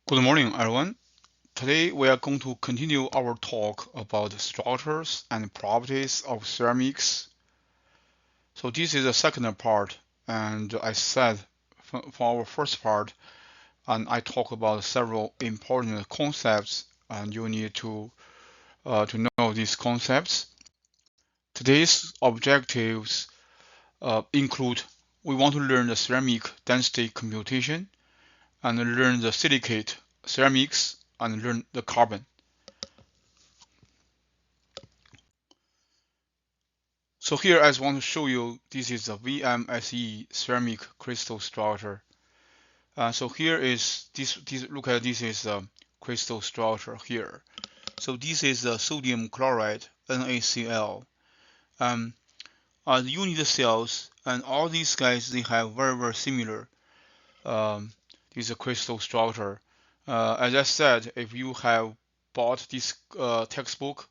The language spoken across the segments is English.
Good morning, everyone. Today we are going to continue our talk about structures and properties of ceramics. So this is the second part, and I said for our first part, and I talk about several important concepts, and you need to know these concepts. Today's objectives include we want to learn the ceramic density computation, and learn the silicate ceramics, and learn the carbon. So here I just want to show you this is a VMSE ceramic crystal structure. So here is this. Look at this is a crystal structure here. So this is the sodium chloride NaCl. Um, the unit cells and all these guys they have very similar this crystal structure. As I said, if you have bought this textbook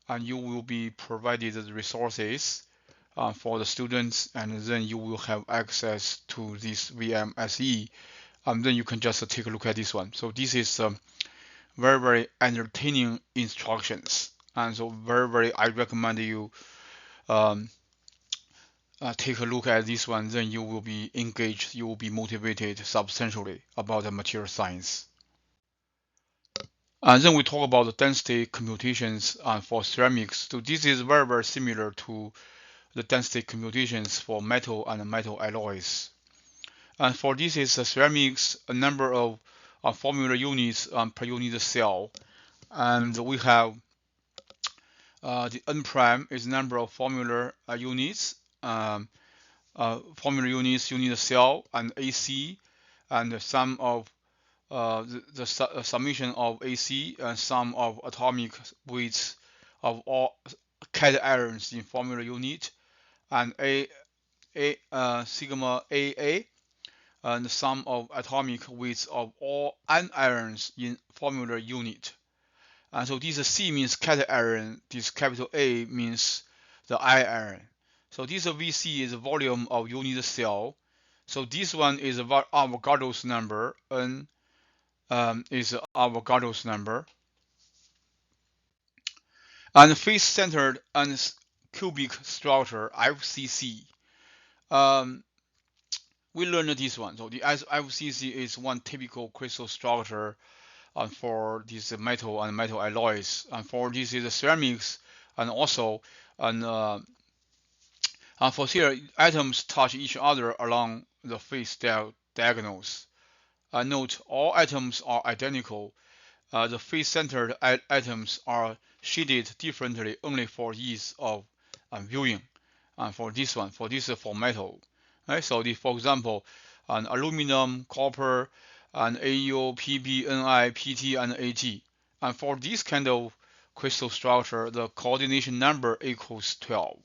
and you will be provided the resources for the students, and then you will have access to this VMSE, and then you can just take a look at this one. So this is very entertaining instructions, and so very I recommend you um, take a look at this one. Then you will be engaged, you will be motivated substantially about the material science. And then we talk about the density computations for ceramics. So this is very similar to the density computations for metal and metal alloys. And for this is ceramics, a number of formula units per unit cell. And we have the N prime is number of formula units, formula units, unit cell, and AC, and the sum of the summation of AC and sum of atomic weights of all cations in formula unit, and sigma AA, and the sum of atomic weights of all anions in formula unit. And so this C means cation, this capital A means the ion. So this VC is the volume of unit cell. So this one is Avogadro's number, N is Avogadro's number. And face-centered and cubic structure, FCC. We learned this one. So the FCC is one typical crystal structure for these metal and metal alloys. And for this is ceramics, and also and for here atoms touch each other along the face diagonals. Note all atoms are identical. The face-centered atoms are shaded differently only for ease of viewing. And for this one, for this for metal. Right? So for example, an aluminum, copper, and AU, PB, Ni, PT, and Ag. And for this kind of crystal structure, the coordination number equals 12.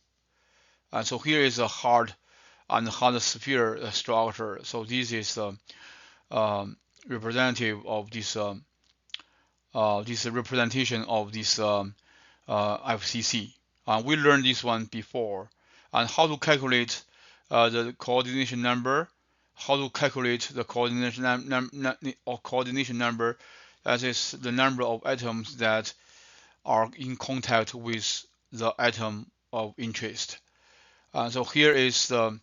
And so here is a hard and hard sphere structure. So this is representative of this representation of this FCC. We learned this one before, and how to calculate the coordination number, how to calculate the coordination number, that is the number of atoms that are in contact with the atom of interest. So here is the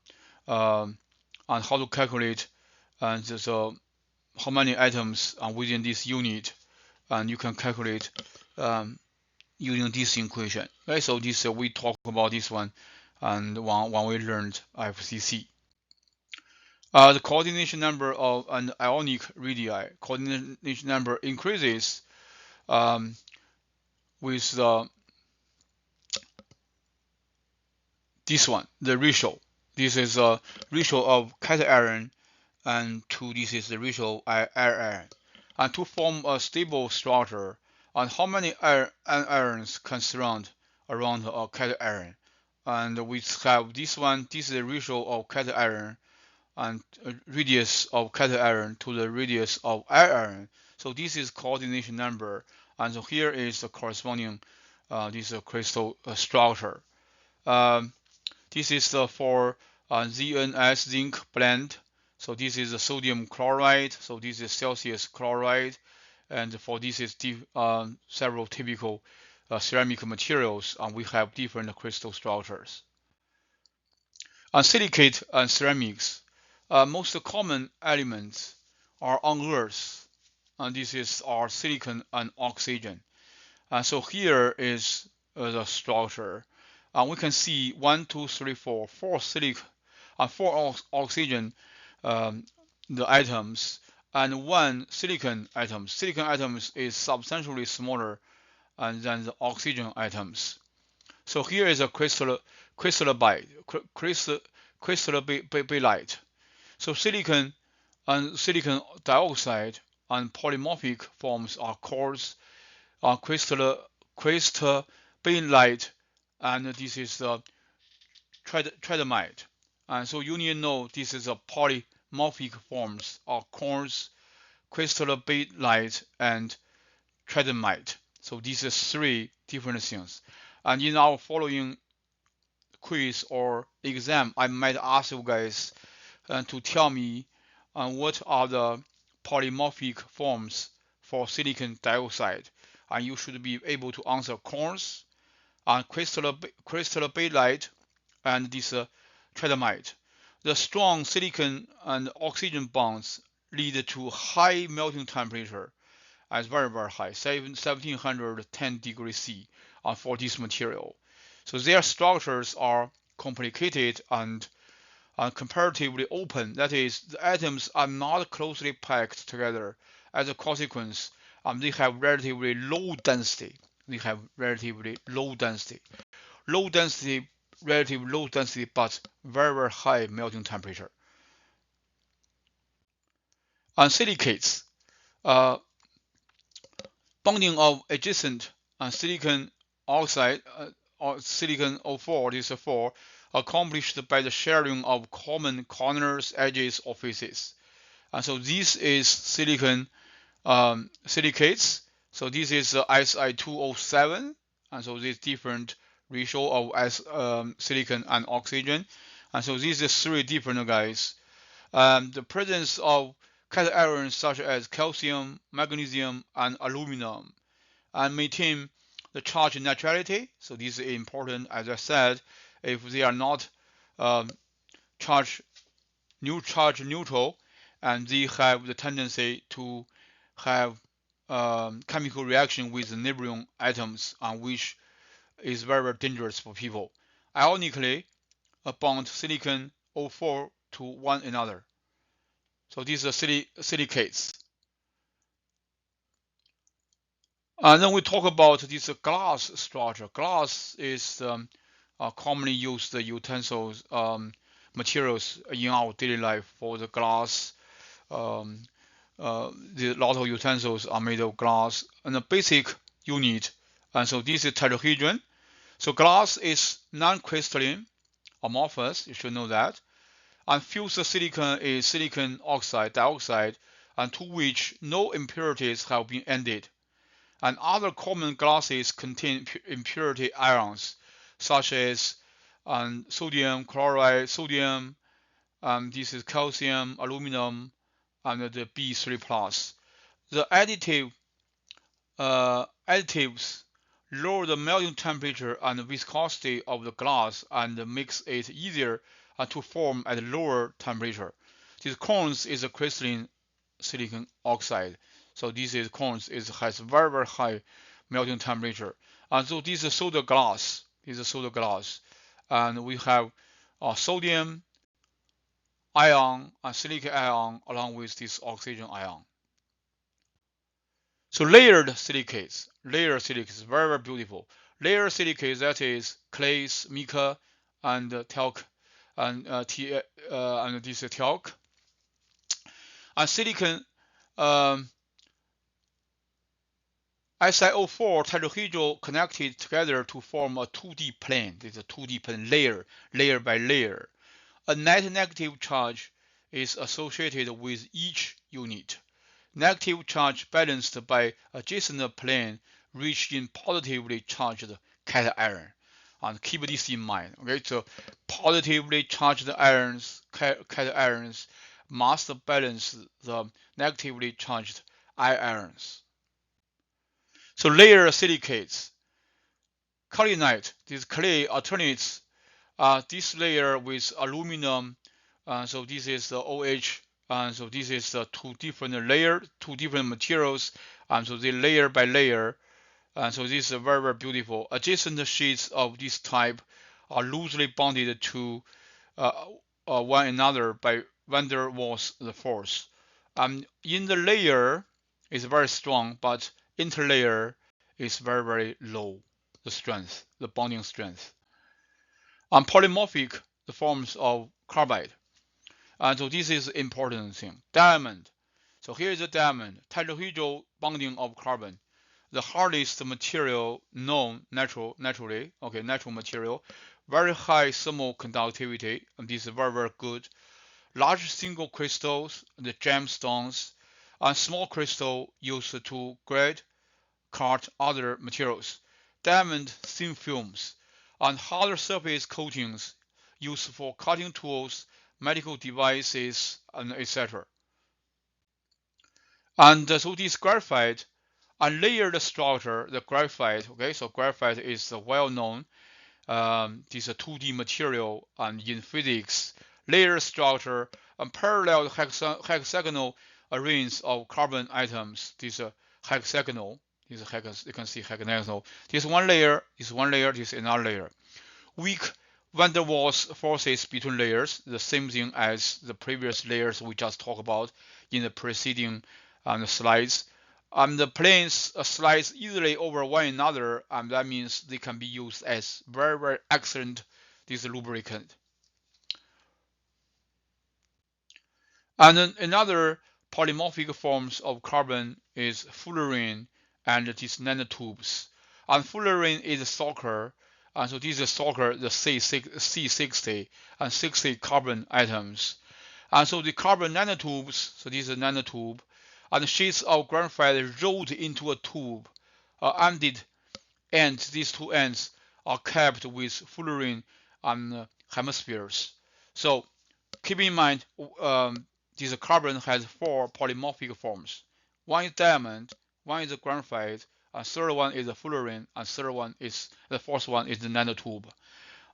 and how to calculate and so how many atoms are within this unit, and you can calculate using this equation. Right? So this we talk about this one, and when we learned FCC. The coordination number of an ionic radii, coordination number increases with this one, the ratio. This is a ratio of cation, and this is the ratio of iron. And to form a stable structure, and how many ions can surround around a cation. And we have this one, this is the ratio of cation and radius of cation to the radius of iron. So this is coordination number, and so here is the corresponding this crystal structure. This is for ZNS zinc blend. So this is the sodium chloride. So this is Celsius chloride. And for this is several typical ceramic materials, and we have different crystal structures. On silicate and ceramics, most common elements are on Earth, and this is our silicon and oxygen. So here is the structure. We can see 1, 2, 3, 4, 4 4 oxygen the atoms, and 1 silicon atom. Silicon atoms is substantially smaller than the oxygen atoms. So here is a crystallite. So silicon and silicon dioxide and polymorphic forms are called crystalline, and this is the tridymite. And so you need to know this is a polymorphic forms are quartz, crystallite, and tridymite. So these are 3 different things. And in our following quiz or exam, I might ask you guys to tell me what are the polymorphic forms for silicon dioxide, and you should be able to answer quartz, crystallite, and this tridymite. The strong silicon and oxygen bonds lead to high melting temperature, as very, very high, 1710 degrees C for this material. So their structures are complicated and comparatively open. That is, the atoms are not closely packed together. As a consequence, they have relatively low density. Relatively low density, but very, very high melting temperature. And silicates, bonding of adjacent silicon oxide or silicon O4, this is 4, accomplished by the sharing of common corners, edges, or faces. And so this is silicon silicates. So this is Si2O7, and so this different ratio of silicon and oxygen. And so these are 3 different guys. The presence of cations such as calcium, magnesium, and aluminum, and maintain the charge neutrality. So this is important, as I said. If they are not charge neutral, and they have the tendency to have chemical reaction with the neighboring atoms, which is very, very dangerous for people. Ionically, bond silicon O4 to one another. So these are silicates. And then we talk about this glass structure. Glass is commonly used utensils, materials in our daily life for the glass. The lot of utensils are made of glass, and the basic unit. And so this is tetrahedron. So glass is non-crystalline, amorphous. You should know that. And fused silicon is silicon dioxide, and to which no impurities have been added. And other common glasses contain impurity ions, such as sodium chloride, this is calcium, aluminum, and the B3+. The additives lower the melting temperature and viscosity of the glass and makes it easier to form at lower temperature. This quartz is a crystalline silicon oxide. So this is quartz has very, very high melting temperature. And so this is soda glass. And we have sodium ion and silicon ion along with this oxygen ion. So layered silicates, very, very beautiful. Layered silicates, that is clays, mica, and talc, and this talc. And silicon SiO4 tetrahedral connected together to form a 2D plane. This is a 2D plane layer by layer. A net negative charge is associated with each unit. Negative charge balanced by adjacent plane rich in positively charged cation. And keep this in mind. Okay, so positively charged cations must balance the negatively charged ions. So layer silicates. Kaolinite, this clay alternates this layer with aluminum. So this is the OH. So this is the two different materials. So they layer by layer. So this is very, very beautiful. Adjacent sheets of this type are loosely bonded to one another by van der Waals force. In the layer is very strong, but interlayer is very, very low. The strength, the bonding strength. Polymorphic, the forms of carbide. So this is important thing. Diamond. So here is a diamond, tetrahedral bonding of carbon. The hardest material known naturally, okay, natural material, very high thermal conductivity, and this is very, very good. Large single crystals, the gemstones, and small crystal used to grade, cut other materials. Diamond thin films, and harder surface coatings used for cutting tools, medical devices, and etc. And so this graphite unlayered structure, the graphite, okay, so graphite is well known. This is a 2D material and in physics, layered structure and parallel hexagonal arrays of carbon atoms. This is hexagonal. This is you can see hexagonal. This one layer, this one layer, this another layer. Weak van der Waals forces between layers, the same thing as the previous layers we just talked about in the preceding slides. The planes slice easily over one another, and that means they can be used as very, very excellent this lubricant. And then another polymorphic forms of carbon is fullerene and these nanotubes. And fullerene is a sulfur, and so this is sulfur, the C60 and 60 carbon atoms. And so the carbon nanotubes, so this is a nanotube, and sheets of graphite rolled into a tube, ended, and these two ends are capped with fullerene and hemispheres. So keep in mind, this carbon has 4 polymorphic forms. One is diamond, one is graphite, and third one is a fullerene, and the fourth one is the nanotube.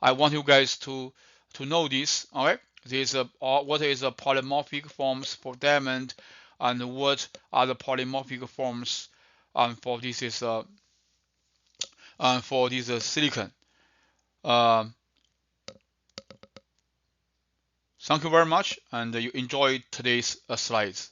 I want you guys to know this. Okay, this what is the polymorphic forms for diamond, and what are the polymorphic forms for this is for this silicon. Thank you very much, and you enjoyed today's slides.